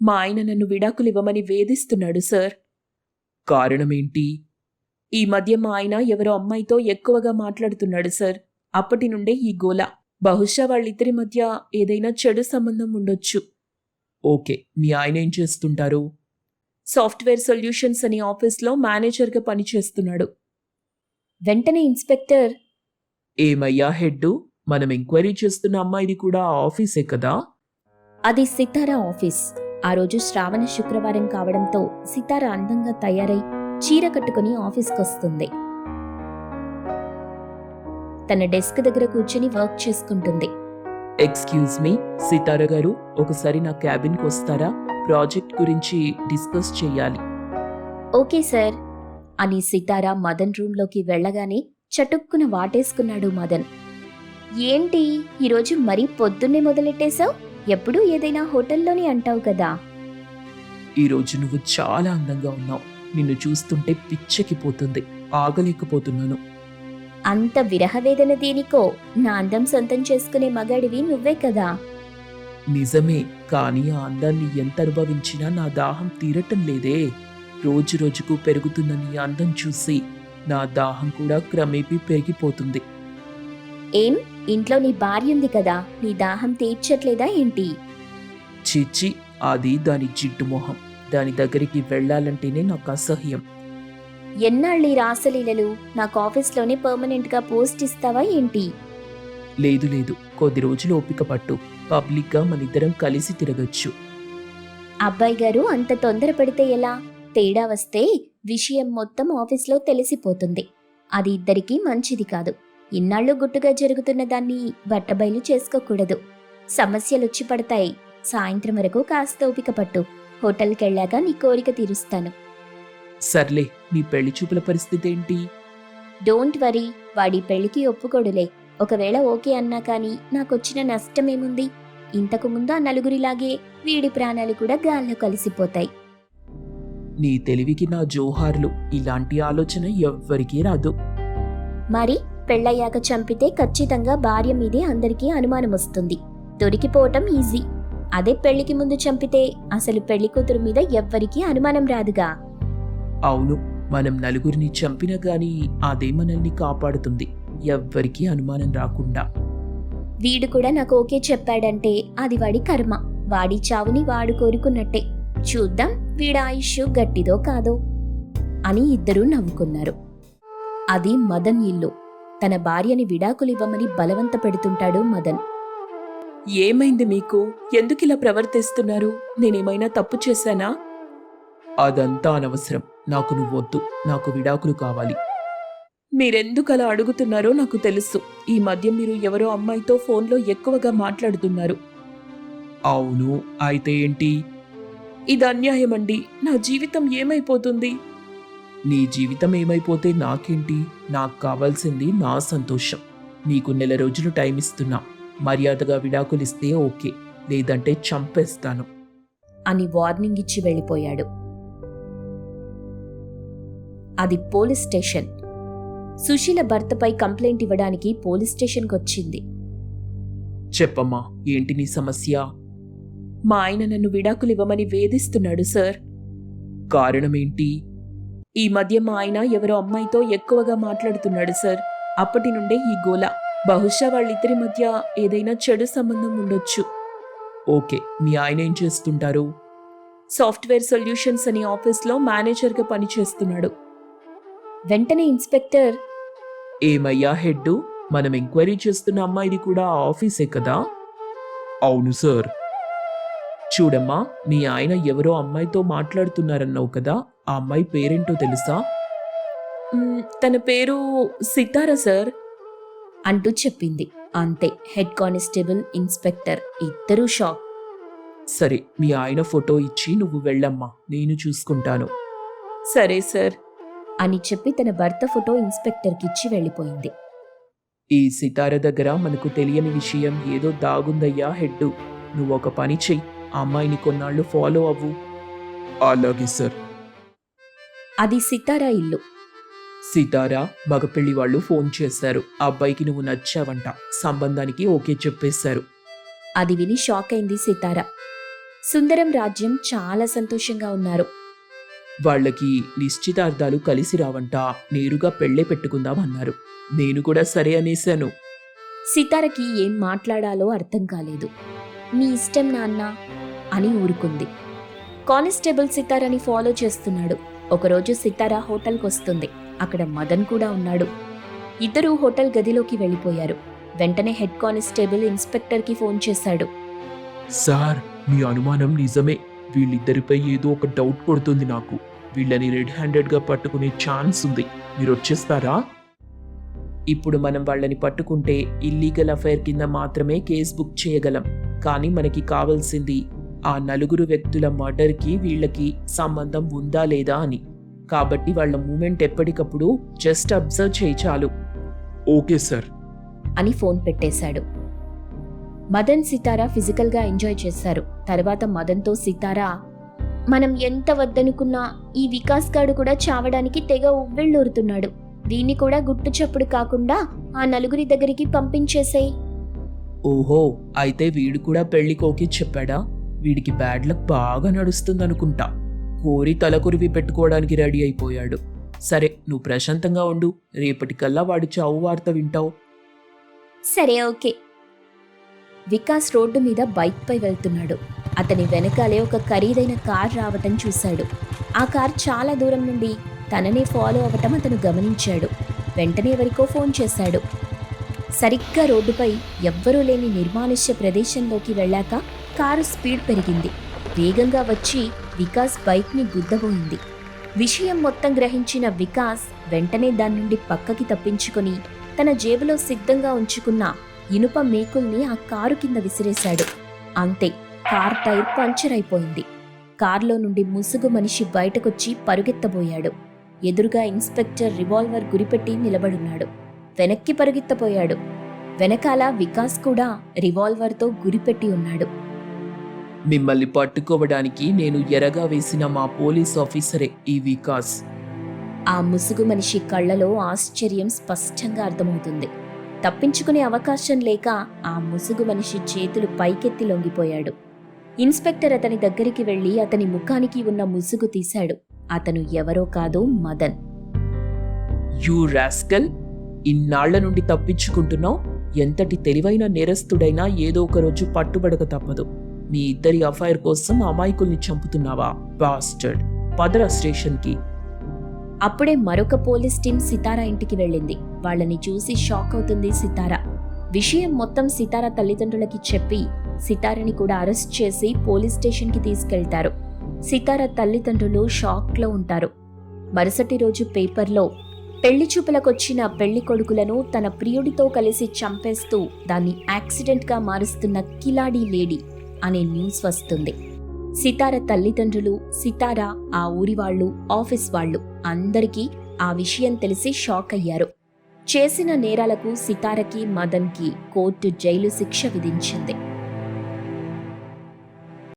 మా ఆయన నన్ను విడాకులివ్వమని వేధిస్తున్నాడు సార్. కారణమేంటి? ఈ మధ్య మా ఆయన ఎవరో అమ్మాయితో ఎక్కువగా మాట్లాడుతున్నాడు సార్. అప్పటి నుండే ఈ గోల. బహుశా వాళ్ళిద్దరి మధ్య ఏదైనా చెడు సంబంధం ఉండొచ్చు. ఓకే, మీ ఆయన ఏం చేస్తుంటారు? సాఫ్ట్వేర్ సొల్యూషన్స్ అనే ఆఫీస్లో మేనేజర్గా పనిచేస్తున్నాడు. వెంటనే ఇన్స్పెక్టర్, ఏమయ్యా హెడ్డు, మనం ఎంక్వైరీ చేస్తున్న అమ్మాయిది కూడా ఆ ఆఫీసే కదా? అది సితారా ఆఫీస్. ఆ రోజు శ్రావణ శుక్రవారం కావడంతో సితార అందంగా తయారై చీర కట్టుకుని ఆఫీస్కొస్తుంది. తన డెస్క్ దగ్గర కూర్చుని వర్క్ చేసుకుంటుంది. ఎక్స్క్యూజ్ మీ సితార గారు, ఒకసారి నా క్యాబిన్కి వస్తారా? ప్రాజెక్ట్ గురించి డిస్కస్ చెయ్యాలి. ఓకే సార్ అని సితార మదన్ రూంలోకి వెళ్లగానే చటుక్కున వాటేసుకున్నాడు మదన్. ఏంటి ఈరోజు మరీ పొద్దున్నే మొదలెట్టేశావు? ఎప్పుడూ ఏదైనా హోటల్లోనే అంటావు కదా. ఈరోజు నువ్వు చాలా అందంగా ఉన్నావు. నిన్ను చూస్తుంటే పిచ్చెక్కిపోతుంది. ఆగలేకపోతున్నాను. అంత విరహవేదన దేనికో? నా అందం సొంతం చేసుకునే మగాడివి నువ్వే కదా. నిజమే, కానీ ఆ అందాన్ని ఎంత అనుభవించినా నా దాహం తీరటం లేదే. రోజు రోజుకు పెరుగుతున్న నీ అందం చూసి నా దాహం కూడా క్రమేపీ పెరిగిపోతుంది. ఏం, ఇంట్లో నీ భార్య ఉంది కదా, నీ దాహం తీర్చట్లేదా ఏంటి? చిచ్చి, అది దాని జిడ్డు మొహం. దాని దగ్గరికి వెళ్లాలంటేనే నాకు అసహ్యం. ఎన్నాళ్ళీ రాసలీలలు? నాకు ఆఫీస్లోనే పర్మనెంట్గా పోస్ట్ ఇస్తావా ఏంటి? లేదు లేదు, కొద్ది రోజులు ఓపిక పట్టు. పబ్లిక్గా మనిద్దరం కలిసి తిరగచ్చు. అబ్బాయి గారు అంత తొందరపడితే ఎలా? తేడా వస్తే విషయం మొత్తం ఆఫీస్లో తెలిసిపోతుంది. అది ఇద్దరికీ మంచిది కాదు. ఇన్నాళ్ళు గుట్టుగా జరుగుతున్న దాన్ని బట్టబయలు చేసుకోకూడదు. సమస్యలొచ్చి పడతాయి. సాయంత్రం వరకు కాస్త ఓపిక పట్టు. హోటల్కెళ్ళాక నీ కోరిక తీరుస్తాను. సర్లే, నీ పెళ్లి చూపుల పరిస్థితి ఏంటి? డోంట్ వరీ, వాడి పెళ్లికి ఒప్పుకోడులే. ఒకవేళ ఓకే అన్నా కానీ నాకొచ్చిన నష్టమేముంది? ఇంతకు ముందు ఆ నలుగురిలాగే వీడి ప్రాణాలు కూడా గాల్లో కలిసిపోతాయి. నీ తెలివికి నా జోహార్లు. ఇలాంటి ఆలోచన ఎవ్వరికీ రాదు. మరి పెళ్ళయ్యాక చంపితే ఖచ్చితంగా భార్య మీదే అందరికీ అనుమానం వస్తుంది. దొరికిపోవటం ఈజీ. అదే పెళ్లికి ముందు చంపితే అసలు పెళ్లి కూతురు మీద ఎవ్వరికీ అనుమానం రాదుగా. అవును, మనం నలుగురిని చంపినా గాని అదే మనల్ని కాపాడుతుంది, ఎవ్వరికీ అనుమానం రాకుండా. వీడు కూడా నాకు ఓకే చెప్పాడంటే అది వాడి కర్మ. వాడి చావుని వాడు కోరుకున్నట్టే. చూద్దాం వీడి ఆయుష్ గట్టిదో కాదో అని ఇద్దరూ నవ్వుకున్నారు. అది మదన్ ఇల్లు. తన భార్యని విడాకులివ్వమని బలవంత పెడుతుంటాడు మదన్. ఏమైంది మీకు? ఎందుకిలా ప్రవర్తిస్తున్నారు? నేనేమైనా తప్పు చేశానా? అదంతా అనవసరం. నాకు నువ్వొద్దు. నాకు విడాకులు కావాలి. మీరెందుకలా అడుగుతున్నారో నాకు తెలుసు. ఈ మధ్య మీరు ఎవరో అమ్మాయితో ఫోన్లో ఎక్కువగా మాట్లాడుతున్నారు. అవును, అయితే ఏంటి? ఇది అన్యాయమండి. నా జీవితం ఏమైపోతుంది? నీ జీవితం ఏమైపోతే నాకేంటి? నాకు కావాల్సింది నా సంతోషం. నీకు 1 నెల రోజులు టైం ఇస్తున్నా. మర్యాదగా విడాకులిస్తే ఓకే, లేదంటే చంపేస్తాను అని వార్నింగ్ ఇచ్చి వెళ్ళిపోయాడు. అది పోలీస్ స్టేషన్. సుశీల భర్తపై కంప్లైంట్ ఇవ్వడానికి పోలీస్ స్టేషన్కొచ్చింది. చెప్పమ్మా, ఏంటి నీ సమస్య? మా ఆయన నన్ను విడాకులివ్వమని వేధిస్తున్నాడు సార్. కారణమేంటి? ఈ మధ్య మా ఆయన ఎవరో అమ్మాయితో ఎక్కువగా మాట్లాడుతున్నాడు సార్. అప్పటి నుండే ఈ గోల. బహుశా వాళ్ళిద్దరి మధ్య ఏదైనా చెడు సంబంధం ఉండొచ్చు. ఓకే, మీ ఆయన ఏం చేస్తుంటారు? సాఫ్ట్వేర్ సొల్యూషన్స్ అనే ఆఫీస్లో మేనేజర్గా పనిచేస్తున్నాడు. వెంటనే ఇన్స్పెక్టర్, ఏమయ్యా హెడ్డు, మనం ఎంక్వైరీ చేస్తున్న అమ్మాయిది కూడా ఆ ఆఫీసే కదా? అవును సార్. చూడమ్మా, మీ ఆయన ఎవరో అమ్మాయితో మాట్లాడుతున్నారన్నావు కదా, ఆ అమ్మాయి పేరేంటో తెలుసా? తన పేరు సితారా సార్ అంటూ చెప్పింది. అంతే, హెడ్ కానిస్టేబుల్, ఇన్స్పెక్టర్ ఇద్దరూ షాక్. సరే, మీ ఆయన ఫోటో ఇచ్చి నువ్వు వెళ్ళమ్మా, నేను చూసుకుంటాను. సరే సార్ అని చెప్పి తన భర్త ఫోటో ఇన్స్పెక్టర్కిచ్చి వెళ్ళిపోయింది. ఈ సితార దగ్గర మనకు తెలియని విషయం ఏదో దాగుందయ్యా హెడ్డు. నువ్వొక పని చెయ్యి, ఆ అమ్మాయిని కొన్నాళ్ళు ఫాలో అవ్వు. అలాగే సార్. అది సితారా ఇల్లు. సితారా, మగపెళ్లి వాళ్ళు ఫోన్ చేశారు. ఆ అబ్బాయికి నువ్వు నచ్చావంట. సంబంధానికి ఓకే చెప్పేశారు. అది విని షాక్ అయింది సితారా. సుందరం రాజ్యం చాలా సంతోషంగా ఉన్నారు. వాళ్ళకి నిశ్చితార్థాలు కలిసి రావంట, నేరుగా పెళ్ళే పెట్టుకుందామన్నారు. నేను కూడా సరే అనేశాను. సితారకి ఏం మాట్లాడాలో అర్థం కాలేదు. మీ ఇష్టం నాన్న అని ఊరుకుంది. కానిస్టేబుల్ సితారని ఫాలో చేస్తున్నాడు. ఒకరోజు సితార హోటల్కి వస్తుంది. అక్కడ మదన్ కూడా ఉన్నాడు. ఇద్దరూ హోటల్ గదిలోకి వెళ్ళిపోయారు. వెంటనే హెడ్ కానిస్టేబుల్ ఇన్స్పెక్టర్కి ఫోన్ చేశాడు. సార్, మీ అనుమానం నిజమే. వీళ్ళిద్దరిపై ఏదో ఒక డౌట్ కొడుతుంది నాకు. వీళ్ళని రెడ్ హ్యాండెడ్గా పట్టుకునే ఛాన్స్ ఉంది. మీరు వచ్చేస్తారా? ఇప్పుడు మనం వాళ్ళని పట్టుకుంటే ఇల్లీగల్ అఫైర్ కింద మాత్రమే కేసు బుక్ చేయగలం. కానీ మనకి కావాల్సింది ఆ నలుగురు వ్యక్తుల మర్డర్కి వీళ్ళకి సంబంధం ఉందా లేదా అని. కాబట్టి వాళ్ళ మూమెంట్ ఎప్పటికప్పుడు జస్ట్ అబ్జర్వ్ చేయి చాలు. ఓకే సార్ అని ఫోన్ పెట్టేశాడు. మదన్ సితార ఫిజికల్గా ఎంజాయ్ చేశారు. తర్వాత మదన్తో సితార, మనం ఎంత వద్దనుకున్నా ఈ వికాస్ గాడు కూడా చావడానికి తెగ ఉవ్వెళ్ళూరుతున్నాడు. దీన్ని కూడా గుట్టు చప్పుడు కాకుండా ఆ నలుగురి దగ్గరికి పంపించేసేయ్. ఓహో, అయితే వీడు కూడా పెళ్లికోకి చెప్పాడా? వీడికి బ్యాడ్ లక్ బాగా నడుస్తుందనుకుంటా. కోరి తలకొరివి పెట్టుకోవడానికి రెడీ అయిపోయాడు. సరే, నువ్వు ప్రశాంతంగా ఉండు. రేపటికల్లా వాడి చావు వార్త వింటావు. సరే, ఓకే. వికాస్ రోడ్డు మీద బైక్పై వెళ్తున్నాడు. అతని వెనకాలే ఒక ఖరీదైన కార్ రావటం చూశాడు. ఆ కార్ చాలా దూరం నుండి తననే ఫాలో అవ్వటం అతను గమనించాడు. వెంటనే ఎవరికో ఫోన్ చేశాడు. సరిగ్గా రోడ్డుపై ఎవ్వరూ లేని నిర్మానుష్య ప్రదేశంలోకి వెళ్ళాక కారు స్పీడ్ పెరిగింది. వేగంగా వచ్చి వికాస్ బైక్ని గుద్దబోయింది. విషయం మొత్తం గ్రహించిన వికాస్ వెంటనే దాని నుండి పక్కకి తప్పించుకొని తన జేబులో సిద్ధంగా ఉంచుకున్న ఇనుప మేకుల్ని ఆ కారు కింద విసిరేశాడు. అంతే, కార్ టైర్ పంచర్ అయిపోయింది. కార్లో నుండి ముసుగు మనిషి బయటకొచ్చి పరుగెత్తబోయాడు. ఎదురుగా ఇన్స్పెక్టర్ రివాల్వర్ గురిపెట్టి నిలబడున్నాడు. వెనక్కి పరుగెత్తపోయాడు. వెనకాల వికాస్ కూడా రివాల్వర్తో గురిపెట్టి ఉన్నాడు. మిమ్మల్ని పట్టుకోవడానికి నేను ఎరగా వేసిన మా పోలీస్ ఆఫీసరే ఈ వికాస్. ఆ ముసుగు మనిషి కళ్ళలో ఆశ్చర్యం స్పష్టంగా అర్థమవుతుంది. తప్పించుకునే అవకాశం లేక ఆ ముసుగు మనిషి చేతులు పైకెత్తి లొంగిపోయాడు. ఇన్స్పెక్టర్ అతని దగ్గరికి వెళ్లి అతని ముఖానికి ఉన్న ముసుగు తీశాడు. అతను ఎవరో కాదు, మదన్. యూ రాస్కల్, ఇన్నాళ్ల నుండి తప్పించుకుంటున్నావు. ఎంతటి తెలివైన నేరస్తుడైనా ఏదో ఒక రోజు పట్టుబడక తప్పదు. మీ ఇద్దరి అఫైర్ కోసం అమాయకుల్ని చంపుతున్నావా బాస్టర్డ్? పదరా స్టేషన్కి. అప్పుడే మరొక పోలీస్ టీం సితారా ఇంటికి వెళ్ళింది. వాళ్ళని చూసి షాక్ అవుతుంది సితారా. విషయం మొత్తం సితారా తల్లిదండ్రులకి చెప్పి సితారని కూడా అరెస్ట్ చేసి పోలీస్ స్టేషన్కి తీసుకెళ్తారు. సితారా తల్లిదండ్రులు షాక్లో ఉంటారు. మరుసటి రోజు పేపర్లో పెళ్లి చూపులకొచ్చిన పెళ్లి కొడుకులను తన ప్రియుడితో కలిసి చంపేస్తూ దాన్ని యాక్సిడెంట్గా మారుస్తున్న కిలాడీ లేడీ అనే న్యూస్ వస్తుంది. సితార తల్లిదండ్రులు, సితార, ఆ ఊరి వాళ్ళు, ఆఫీస్ వాళ్ళు అందరికీ ఆ విషయం తెలిసి షాక్ అయ్యారు. చేసిన నేరాలకు సితారకి, మదన్కి కోర్టు జైలు శిక్ష విధించింది.